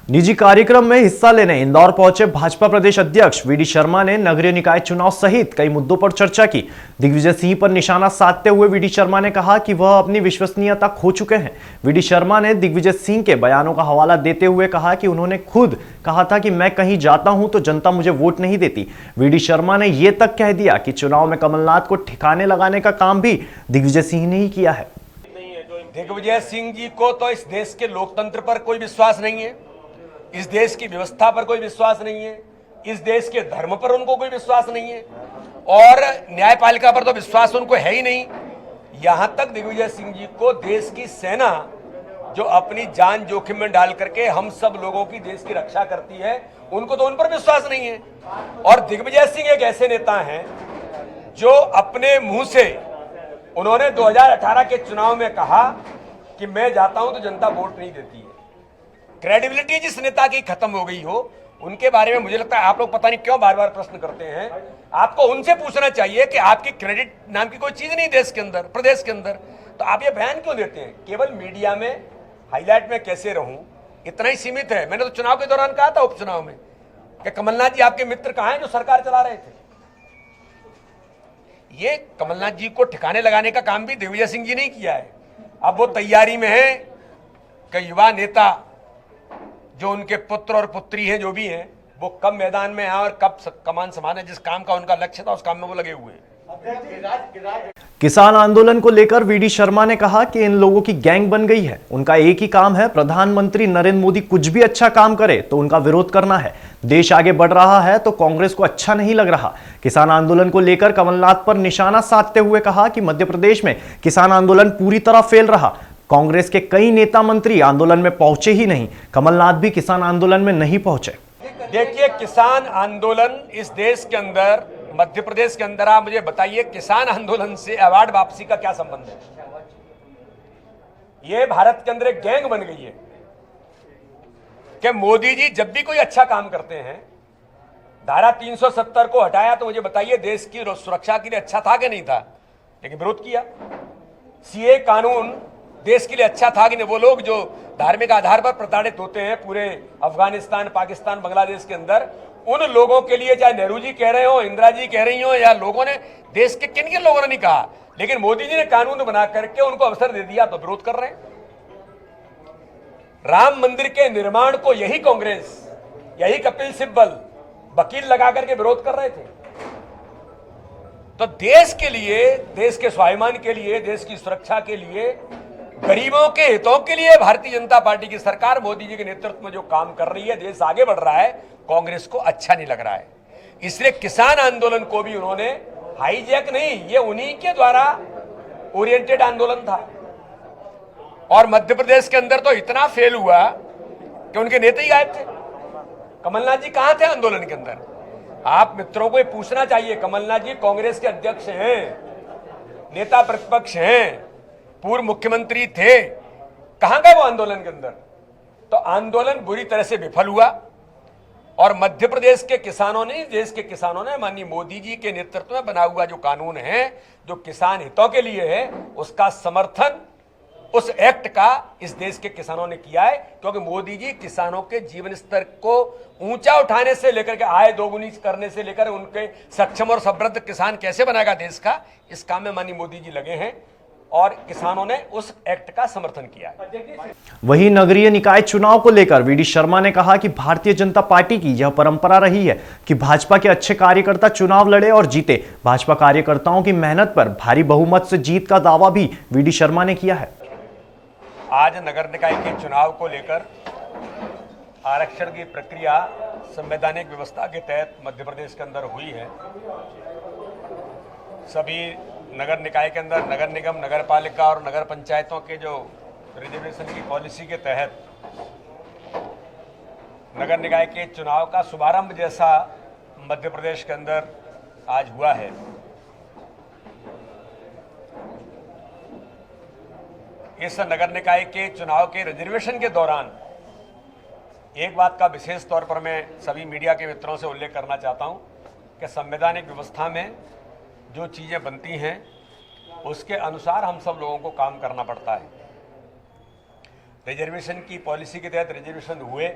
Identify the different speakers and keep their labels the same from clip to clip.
Speaker 1: निजी कार्यक्रम में हिस्सा लेने इंदौर पहुंचे भाजपा प्रदेश अध्यक्ष वीडी शर्मा ने नगरीय निकाय चुनाव सहित कई मुद्दों पर चर्चा की। दिग्विजय सिंह पर निशाना साधते हुए वीडी शर्मा ने कहा कि वह अपनी विश्वसनीयता खो चुके हैं। वीडी शर्मा ने दिग्विजय सिंह के बयानों का हवाला देते हुए कहा कि उन्होंने खुद कहा था कि मैं कहीं जाता हूं तो जनता मुझे वोट नहीं देती। वीडी शर्मा ने यह तक कह दिया कि चुनाव में कमलनाथ को ठिकाने लगाने का काम भी दिग्विजय सिंह ने ही किया है।
Speaker 2: दिग्विजय सिंह जी को तो इस देश के लोकतंत्र पर कोई विश्वास नहीं है, इस देश की व्यवस्था पर कोई विश्वास नहीं है, इस देश के धर्म पर उनको कोई विश्वास नहीं है और न्यायपालिका पर तो विश्वास उनको है ही नहीं। यहां तक दिग्विजय सिंह जी को देश की सेना जो अपनी जान जोखिम में डाल करके हम सब लोगों की देश की रक्षा करती है, उनको तो उन पर विश्वास नहीं है। और दिग्विजय सिंह एक ऐसे नेता हैं जो अपने मुंह से उन्होंने 2018 के चुनाव में कहा कि मैं जाता हूं तो जनता वोट नहीं देती है। क्रेडिबिलिटी जिस नेता की खत्म हो गई हो, उनके बारे में मुझे लगता है आप लोग पता नहीं क्यों बार बार प्रश्न करते हैं। आपको उनसे पूछना चाहिए कि आपकी क्रेडिट नाम की कोई चीज नहीं देश के अंदर, प्रदेश के अंदर, तो आप ये बयान क्यों देते हैं? केवल मीडिया में हाईलाइट में कैसे रहूं, इतना ही सीमित है। मैंने तो चुनाव के दौरान कहा था, उपचुनाव में, कि कमलनाथ जी आपके मित्र कहां हैं जो सरकार चला रहे थे। ये कमलनाथ जी को ठिकाने लगाने का काम भी दिग्विजय सिंह जी ने किया है। अब वो तैयारी में है कि युवा नेता जो उनके पुत्र और पुत्री हैं, जो भी हैं, वो कब मैदान में आए और कब कमान संभाले। जिस काम का उनका लक्ष्य था उस काम में वो लगे हुए हैं।
Speaker 1: किसान आंदोलन को लेकर वीडी शर्मा ने कहा कि इन लोगों की गैंग बन गई है। उनका एक ही काम है, प्रधानमंत्री नरेंद्र मोदी कुछ भी अच्छा काम करे तो उनका विरोध करना है। देश आगे बढ़ रहा है तो कांग्रेस को अच्छा नहीं लग रहा। किसान आंदोलन को लेकर कमलनाथ पर निशाना साधते हुए कहा कि मध्य प्रदेश में किसान आंदोलन पूरी तरह फेल रहा। कांग्रेस के कई नेता मंत्री आंदोलन में पहुंचे ही नहीं। कमलनाथ भी किसान आंदोलन में नहीं पहुंचे।
Speaker 2: देखिए, किसान आंदोलन इस देश के अंदर, मध्य प्रदेश के अंदर, आप मुझे बताइए किसान आंदोलन से अवार्ड वापसी का क्या संबंध है? ये भारत के अंदर एक गैंग बन गई है कि मोदी जी जब भी कोई अच्छा काम करते हैं, धारा 370 को हटाया तो मुझे बताइए देश की सुरक्षा के लिए अच्छा था कि नहीं था? लेकिन विरोध किया। सीए कानून देश के लिए अच्छा था कि नहीं? वो लोग जो धार्मिक आधार पर प्रताड़ित होते हैं पूरे अफगानिस्तान, पाकिस्तान, बांग्लादेश के अंदर, उन लोगों के लिए, चाहे नेहरू जी कह रहे हो, इंदिरा जी कह रही हो, या लोगों ने, देश के किन किन लोगों ने नहीं कहा, लेकिन मोदी जी ने कानून बना करके उनको अवसर दे दिया तो विरोध कर रहे हैं। राम मंदिर के निर्माण को यही कांग्रेस, यही कपिल सिब्बल वकील लगा करके विरोध कर रहे थे। तो देश के लिए, देश के स्वाभिमान के लिए, देश की सुरक्षा के लिए, गरीबों के हितों के लिए भारतीय जनता पार्टी की सरकार मोदी जी के नेतृत्व में जो काम कर रही है, देश आगे बढ़ रहा है, कांग्रेस को अच्छा नहीं लग रहा है। इसलिए किसान आंदोलन को भी उन्होंने हाईजैक नहीं, ये उन्हीं के द्वारा ओरिएंटेड आंदोलन था। और मध्य प्रदेश के अंदर तो इतना फेल हुआ कि उनके नेता ही गायब थे। कमलनाथ जी कहां थे आंदोलन के अंदर? आप मित्रों को ये पूछना चाहिए। कमलनाथ जी कांग्रेस के अध्यक्ष हैं, नेता प्रतिपक्ष हैं, पूर्व मुख्यमंत्री थे, कहां गए वो आंदोलन के अंदर? तो आंदोलन बुरी तरह से विफल हुआ और मध्य प्रदेश के किसानों ने, देश के किसानों ने माननीय मोदी जी के नेतृत्व में बना हुआ जो कानून है, जो किसान हितों के लिए है, उसका समर्थन, उस एक्ट का इस देश के किसानों ने किया है। क्योंकि मोदी जी किसानों के जीवन स्तर को ऊंचा उठाने से लेकर के आय दोगुनी करने से लेकर उनके सक्षम और समृद्ध किसान कैसे बनाएगा देश का, इस काम में माननीय मोदी जी लगे हैं और किसानों ने उस एक्ट का समर्थन किया है।
Speaker 1: वहीं नगरीय निकाय चुनाव को लेकर वीडी शर्मा ने कहा कि भारतीय जनता पार्टी की यह परंपरा रही है कि भाजपा के अच्छे कार्यकर्ता चुनाव लड़े और जीते। भाजपा कार्यकर्ताओं की मेहनत पर भारी बहुमत से जीत का दावा भी वीडी शर्मा ने किया है।
Speaker 2: आज नगर निकाय के चुनाव को लेकर आरक्षण की प्रक्रिया संवैधानिक व्यवस्था के तहत मध्य प्रदेश के अंदर हुई है। सभी नगर निकाय के अंदर नगर निगम, नगर पालिका और नगर पंचायतों के जो रिजर्वेशन की पॉलिसी के तहत नगर निकाय के चुनाव का शुभारंभ जैसा मध्य प्रदेश के अंदर आज हुआ है। इस नगर निकाय के चुनाव के रिजर्वेशन के दौरान एक बात का विशेष तौर पर मैं सभी मीडिया के मित्रों से उल्लेख करना चाहता हूं कि संवैधानिक व्यवस्था में जो चीज़ें बनती हैं उसके अनुसार हम सब लोगों को काम करना पड़ता है। रिजर्वेशन की पॉलिसी के तहत रिजर्वेशन हुए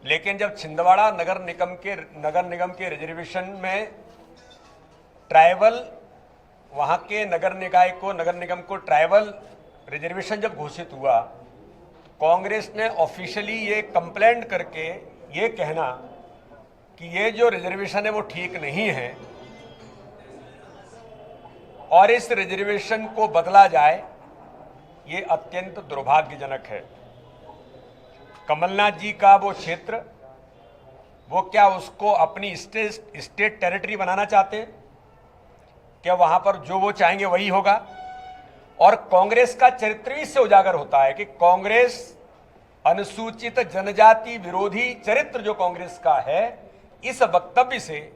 Speaker 2: लेकिन जब छिंदवाड़ा नगर निगम के रिजर्वेशन में ट्राइबल वहां के नगर निगम को ट्राइबल रिजर्वेशन जब घोषित हुआ, कांग्रेस ने ऑफिशियली ये कंप्लेंट करके ये कहना कि ये जो रिजर्वेशन है वो ठीक नहीं है और इस रिजर्वेशन को बदला जाए, ये अत्यंत दुर्भाग्यजनक है। कमलनाथ जी का वो क्षेत्र, वो क्या उसको अपनी स्टेट टेरिटरी बनाना चाहते हैं? क्या वहां पर जो वो चाहेंगे वही होगा? और कांग्रेस का चरित्र भी इससे उजागर होता है कि कांग्रेस अनुसूचित जनजाति विरोधी चरित्र जो कांग्रेस का है, इस वक्तव्य से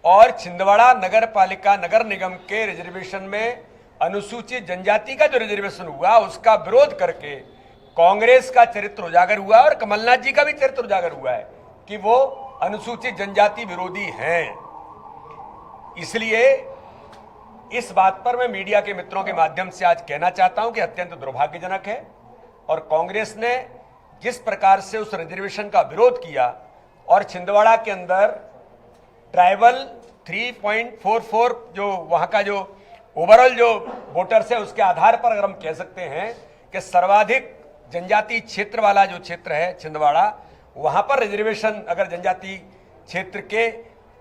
Speaker 2: और छिंदवाड़ा नगर निगम के रिजर्वेशन में अनुसूचित जनजाति का जो रिजर्वेशन हुआ उसका विरोध करके कांग्रेस का चरित्र उजागर हुआ और कमलनाथ जी का भी चरित्र उजागर हुआ है कि वो अनुसूचित जनजाति विरोधी हैं। इसलिए इस बात पर मैं मीडिया के मित्रों के माध्यम से आज कहना चाहता हूं कि अत्यंत दुर्भाग्यजनक है और कांग्रेस ने जिस प्रकार से उस रिजर्वेशन का विरोध किया और छिंदवाड़ा के अंदर ट्राइबल 3.44 जो वहां का जो ओवरऑल जो वोटर्स है उसके आधार पर अगर हम कह सकते हैं कि सर्वाधिक जनजाति क्षेत्र वाला जो क्षेत्र है छिंदवाड़ा, वहां पर रिजर्वेशन अगर जनजाति क्षेत्र के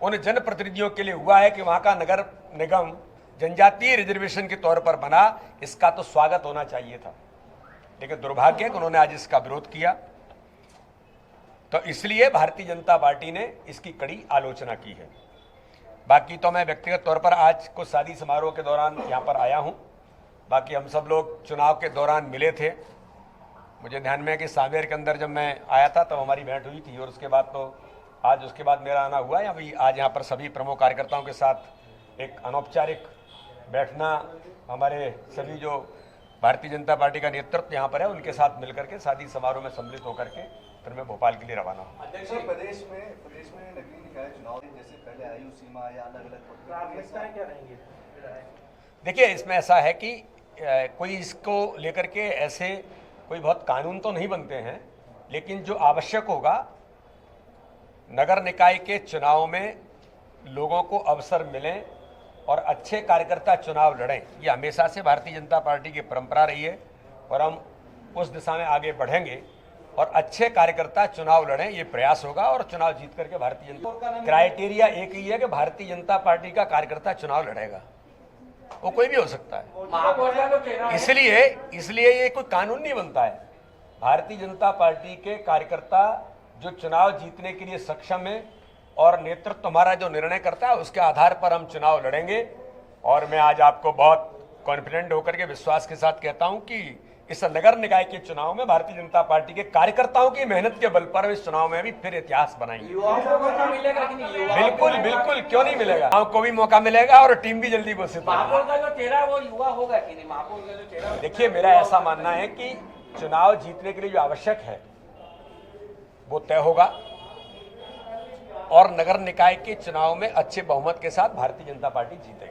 Speaker 2: उन जनप्रतिनिधियों के लिए हुआ है कि वहां का नगर निगम जनजातीय रिजर्वेशन के तौर पर बना, इसका तो स्वागत होना चाहिए था। लेकिन दुर्भाग्य है कि उन्होंने आज इसका विरोध किया, तो इसलिए भारतीय जनता पार्टी ने इसकी कड़ी आलोचना की है। बाकी तो मैं व्यक्तिगत तौर पर आज कुछ शादी समारोह के दौरान यहाँ पर आया हूँ। बाकी हम सब लोग चुनाव के दौरान मिले थे। मुझे ध्यान में है कि सांवेर के अंदर जब मैं आया था तब हमारी भेंट हुई थी और उसके बाद तो आज उसके बाद मेरा आना हुआ है। अभी आज यहाँ पर सभी प्रमुख कार्यकर्ताओं के साथ एक अनौपचारिक बैठना, हमारे सभी जो भारतीय जनता पार्टी का नेतृत्व यहाँ पर है उनके साथ मिलकर के शादी समारोह में सम्मिलित होकर के फिर मैं भोपाल के लिए रवाना हूँ।
Speaker 3: अध्यक्ष, प्रदेश में नगरीय निकाय चुनाव जैसे पहले आयु सीमा या अलग अलग प्राथमिकताएं क्या रहेंगी?
Speaker 2: देखिए, इसमें ऐसा है कि कोई इसको लेकर के ऐसे कोई बहुत कानून तो नहीं बनते हैं, लेकिन जो आवश्यक होगा नगर निकाय के चुनाव में लोगों को अवसर मिले और अच्छे कार्यकर्ता चुनाव लड़ें, ये हमेशा से भारतीय जनता पार्टी की परंपरा रही है और हम उस दिशा में आगे बढ़ेंगे और अच्छे कार्यकर्ता चुनाव लड़ें, ये प्रयास होगा और चुनाव जीत करके भारतीय जनता क्राइटेरिया एक ही है कि भारतीय जनता पार्टी का कार्यकर्ता चुनाव लड़ेगा, वो कोई भी हो सकता है। इसलिए ये कोई कानून नहीं बनता है। भारतीय जनता पार्टी के कार्यकर्ता जो चुनाव जीतने के लिए सक्षम है और नेतृत्व हमारा जो निर्णय करता है उसके आधार पर हम चुनाव लड़ेंगे। और मैं आज आपको बहुत कॉन्फिडेंट होकर के विश्वास के साथ कहता हूं कि इस नगर निकाय के चुनाव में भारतीय जनता पार्टी के कार्यकर्ताओं की मेहनत के बल पर इस चुनाव में भी फिर इतिहास बनाएंगे। बिल्कुल बिल्कुल, क्यों नहीं मिलेगा, को भी मौका मिलेगा और टीम भी जल्दी घोषित होगा। देखिए, मेरा ऐसा मानना है कि चुनाव जीतने के लिए जो आवश्यक है वो तय होगा और नगर निकाय के चुनाव में अच्छे बहुमत के साथ भारतीय जनता पार्टी जीतेगी।